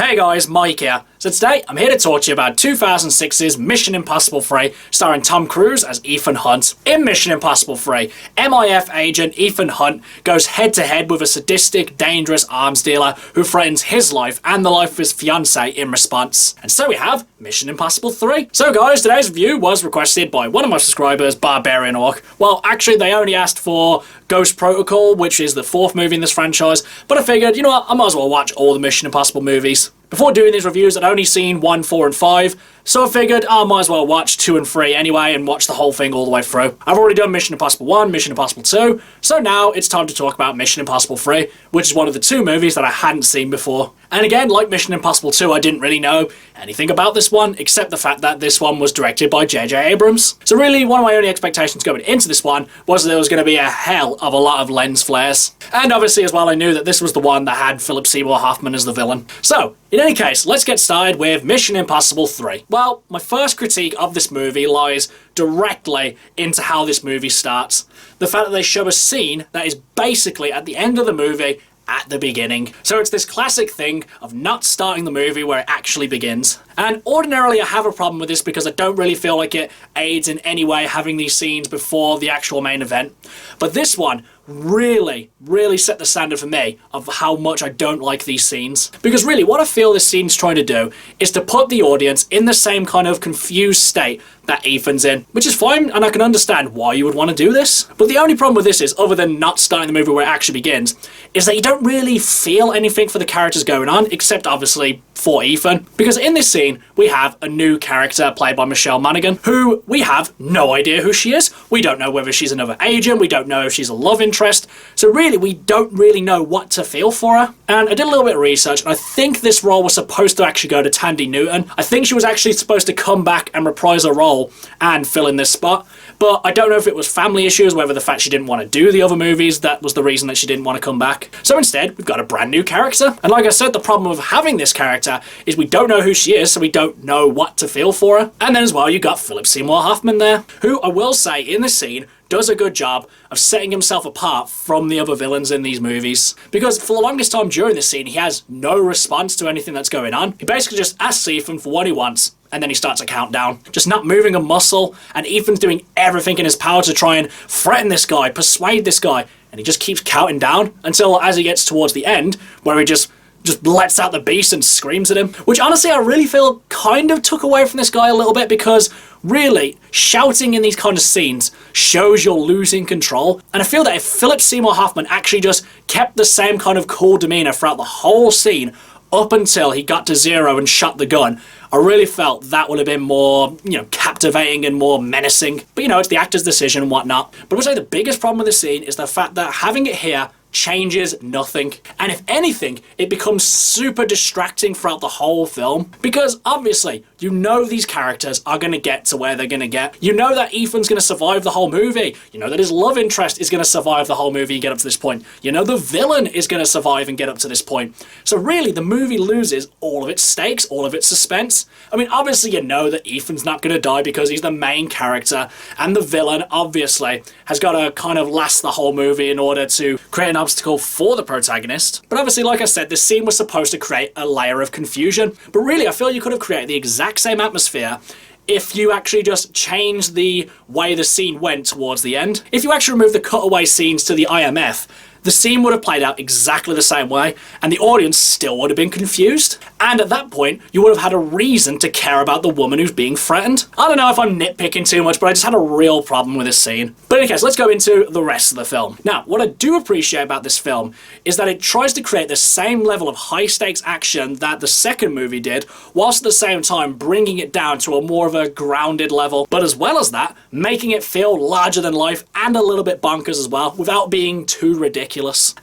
Hey guys, Mike here. So today I'm here to talk to you about 2006's Mission Impossible 3, starring Tom Cruise as Ethan Hunt. In Mission Impossible 3, MIF agent Ethan Hunt goes head-to-head with a sadistic, dangerous arms dealer who threatens his life and the life of his fiancée in response. And so we have Mission Impossible 3. So guys, today's review was requested by one of my subscribers, Barbarian Orc. Well, actually they only asked for Ghost Protocol, which is the fourth movie in this franchise, but I figured, you know what, I might as well watch all the Mission Impossible movies. Before doing these reviews, I'd only seen 1, 4, and 5, so I figured I might as well watch 2 and 3 anyway and watch the whole thing all the way through. I've already done Mission Impossible 1, Mission Impossible 2, so now it's time to talk about Mission Impossible 3, which is one of the 2 movies that I hadn't seen before. And again, like Mission Impossible 2, I didn't really know anything about this one, except the fact that this one was directed by J.J. Abrams. So really, one of my only expectations going into this one was that there was going to be a hell of a lot of lens flares. And obviously as well, I knew that this was the one that had Philip Seymour Hoffman as the villain. So, in any case, let's get started with Mission Impossible 3. Well, my first critique of this movie lies directly into how this movie starts. The fact that they show a scene that is basically at the end of the movie at the beginning. So it's this classic thing of not starting the movie where it actually begins. And ordinarily I have a problem with this because I don't really feel like it aids in any way having these scenes before the actual main event. But this one really set the standard for me of how much I don't like these scenes. Because really what I feel this scene's trying to do is to put the audience in the same kind of confused state that Ethan's in, which is fine, and I can understand why you would want to do this. But the only problem with this is, other than not starting the movie where it actually begins, is that you don't really feel anything for the characters going on, except obviously for Ethan. Because in this scene, we have a new character played by Michelle Monaghan, who we have no idea who she is. We don't know whether she's another agent, we don't know if she's a love interest, so really we don't really know what to feel for her. And I did a little bit of research, and I think this role was supposed to actually go to Thandie Newton. I think she was actually supposed to come back and reprise her role and fill in this spot, but I don't know if it was family issues, whether the fact she didn't want to do the other movies, that was the reason that she didn't want to come back. So instead, we've got a brand new character, and like I said, the problem with having this character is we don't know who she is, so we don't know what to feel for her. And then as well, you got Philip Seymour Hoffman there, who I will say in this scene does a good job of setting himself apart from the other villains in these movies. Because for the longest time during this scene, he has no response to anything that's going on. He basically just asks Ethan for what he wants, and then he starts a countdown, just not moving a muscle, and Ethan's doing everything in his power to try and threaten this guy, persuade this guy, and he just keeps counting down until as he gets towards the end, where he just lets out the beast and screams at him. Which honestly I really feel kind of took away from this guy a little bit, because really, shouting in these kind of scenes shows you're losing control. And I feel that if Philip Seymour Hoffman actually just kept the same kind of cool demeanor throughout the whole scene up until he got to 0 and shot the gun, I really felt that would have been more, captivating and more menacing. But it's the actor's decision and whatnot. But I would say the biggest problem with the scene is the fact that having it here changes nothing. And if anything, it becomes super distracting throughout the whole film. Because obviously, you know these characters are going to get to where they're going to get. You know that Ethan's going to survive the whole movie. You know that his love interest is going to survive the whole movie and get up to this point. You know the villain is going to survive and get up to this point. So really, the movie loses all of its stakes, all of its suspense. I mean, obviously you know that Ethan's not going to die because he's the main character, and the villain, obviously, has got to kind of last the whole movie in order to create an obstacle for the protagonist. But obviously, like I said, this scene was supposed to create a layer of confusion. But really, I feel you could have created the exact same atmosphere if you actually just changed the way the scene went towards the end. If you actually removed the cutaway scenes to the IMF, the scene would have played out exactly the same way, and the audience still would have been confused. And at that point, you would have had a reason to care about the woman who's being threatened. I don't know if I'm nitpicking too much, but I just had a real problem with this scene. But in any case, let's go into the rest of the film. Now, what I do appreciate about this film is that it tries to create the same level of high-stakes action that the second movie did, whilst at the same time bringing it down to a more of a grounded level. But as well as that, making it feel larger than life and a little bit bonkers as well, without being too ridiculous.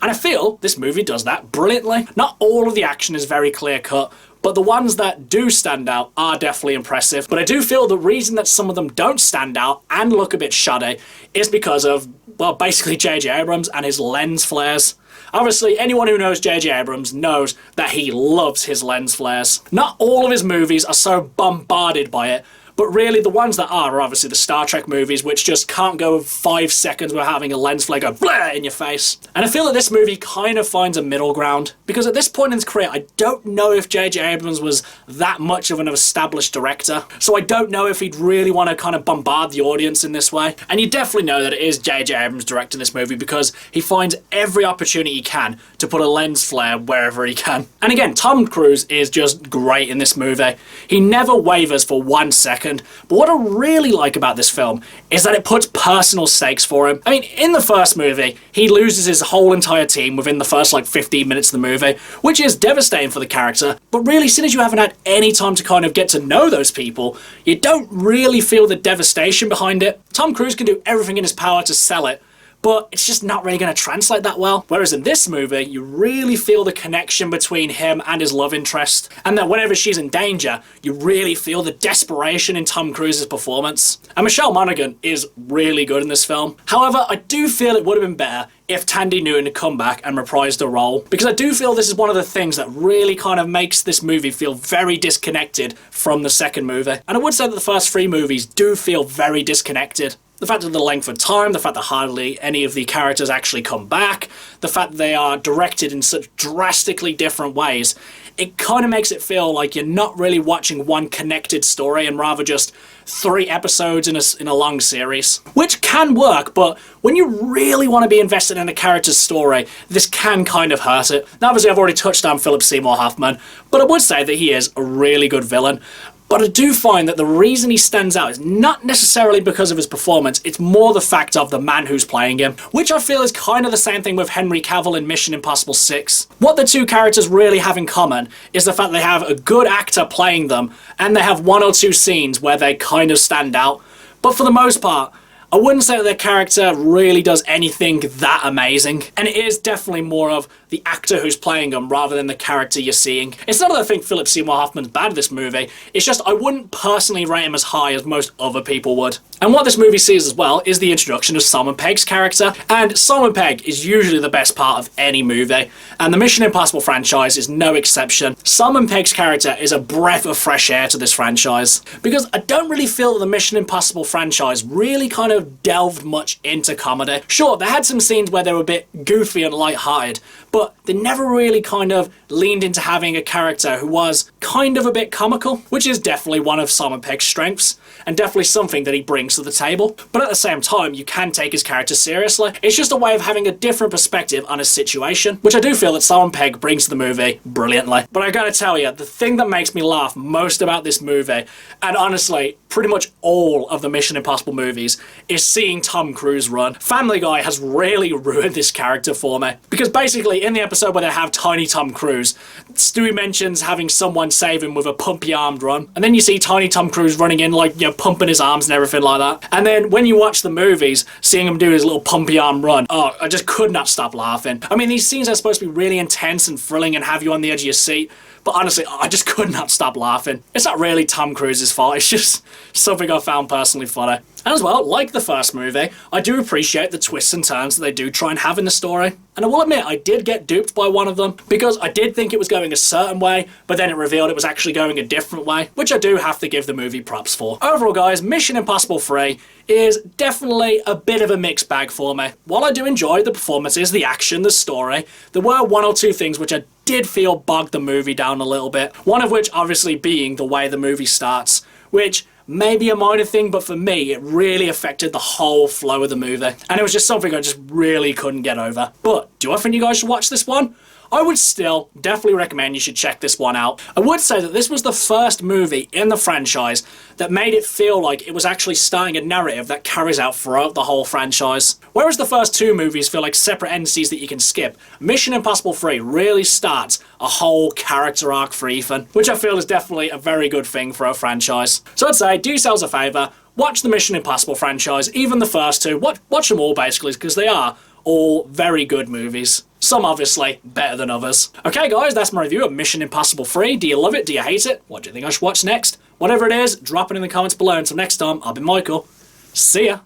And I feel this movie does that brilliantly. Not all of the action is very clear-cut, but the ones that do stand out are definitely impressive. But I do feel the reason that some of them don't stand out and look a bit shoddy is because of, well, basically J.J. Abrams and his lens flares. Obviously, anyone who knows J.J. Abrams knows that he loves his lens flares. Not all of his movies are so bombarded by it, But really, the ones that are obviously the Star Trek movies, which just can't go 5 seconds without having a lens flare go bleh in your face. And I feel that this movie kind of finds a middle ground, because at this point in his career, I don't know if J.J. Abrams was that much of an established director, so I don't know if he'd really want to kind of bombard the audience in this way. And you definitely know that it is J.J. Abrams directing this movie, because he finds every opportunity he can to put a lens flare wherever he can. And again, Tom Cruise is just great in this movie. He never wavers for 1 second. But what I really like about this film is that it puts personal stakes for him. I mean, in the first movie, he loses his whole entire team within the first 15 minutes of the movie, which is devastating for the character. But really, since as you haven't had any time to kind of get to know those people, you don't really feel the devastation behind it. Tom Cruise can do everything in his power to sell it, but it's just not really going to translate that well. Whereas in this movie, you really feel the connection between him and his love interest, and that whenever she's in danger, you really feel the desperation in Tom Cruise's performance. And Michelle Monaghan is really good in this film. However, I do feel it would have been better if Tandy Newton had come back and reprised the role, because I do feel this is one of the things that really kind of makes this movie feel very disconnected from the second movie. And I would say that the first 3 movies do feel very disconnected. The fact of the length of time, the fact that hardly any of the characters actually come back, the fact that they are directed in such drastically different ways, it kind of makes it feel like you're not really watching one connected story and rather just 3 episodes in a long series. Which can work, but when you really want to be invested in a character's story, this can kind of hurt it. Now, obviously, I've already touched on Philip Seymour Hoffman, but I would say that he is a really good villain. But I do find that the reason he stands out is not necessarily because of his performance, it's more the fact of the man who's playing him, which I feel is kind of the same thing with Henry Cavill in Mission Impossible 6. What the two characters really have in common is the fact they have a good actor playing them, and they have 1 or 2 scenes where they kind of stand out. But for the most part, I wouldn't say that their character really does anything that amazing, and it is definitely more of the actor who's playing them rather than the character you're seeing. It's not that I think Philip Seymour Hoffman's bad in this movie, it's just I wouldn't personally rate him as high as most other people would. And what this movie sees as well is the introduction of Simon Pegg's character, and Simon Pegg is usually the best part of any movie, and the Mission Impossible franchise is no exception. Simon Pegg's character is a breath of fresh air to this franchise, because I don't really feel that the Mission Impossible franchise really kind of delved much into comedy. Sure, they had some scenes where they were a bit goofy and light-hearted, but they never really kind of leaned into having a character who was kind of a bit comical, which is definitely one of Simon Pegg's strengths, and definitely something that he brings to the table. But at the same time, you can take his character seriously. It's just a way of having a different perspective on a situation, which I do feel that Simon Pegg brings to the movie brilliantly. But I gotta tell you, the thing that makes me laugh most about this movie, and honestly, pretty much all of the Mission Impossible movies, is seeing Tom Cruise run. Family Guy has really ruined this character for me, because basically in the episode where they have Tiny Tom Cruise, Stewie mentions having someone save him with a pumpy-armed run, and then you see Tiny Tom Cruise running in, like, you know, pumping his arms and everything like that. And then when you watch the movies, seeing him do his little pumpy-arm run, oh, I just could not stop laughing. I mean, these scenes are supposed to be really intense and thrilling and have you on the edge of your seat, but honestly, I just could not stop laughing. It's not really Tom Cruise's fault, it's just something I found personally funny. And as well, like the first movie, I do appreciate the twists and turns that they do try and have in the story. And I will admit, I did get duped by one of them, because I did think it was going a certain way, but then it revealed it was actually going a different way, which I do have to give the movie props for. Overall, guys, Mission Impossible 3 is definitely a bit of a mixed bag for me. While I do enjoy the performances, the action, the story, there were 1 or 2 things which I did feel bogged the movie down a little bit. One of which obviously being the way the movie starts, which may be a minor thing, but for me, it really affected the whole flow of the movie. And it was just something I just really couldn't get over. But do I think you guys should watch this one? I would still definitely recommend you should check this one out. I would say that this was the first movie in the franchise that made it feel like it was actually starting a narrative that carries out throughout the whole franchise. Whereas the first 2 movies feel like separate entities that you can skip, Mission Impossible 3 really starts a whole character arc for Ethan, which I feel is definitely a very good thing for a franchise. So I'd say, do yourselves a favour, watch the Mission Impossible franchise, even the first 2, watch them all basically, because they are all very good movies. Some obviously better than others. Okay guys, that's my review of Mission Impossible 3. Do you love it? Do you hate it? What do you think I should watch next? Whatever it is, drop it in the comments below. Until next time, I've been Michael. See ya!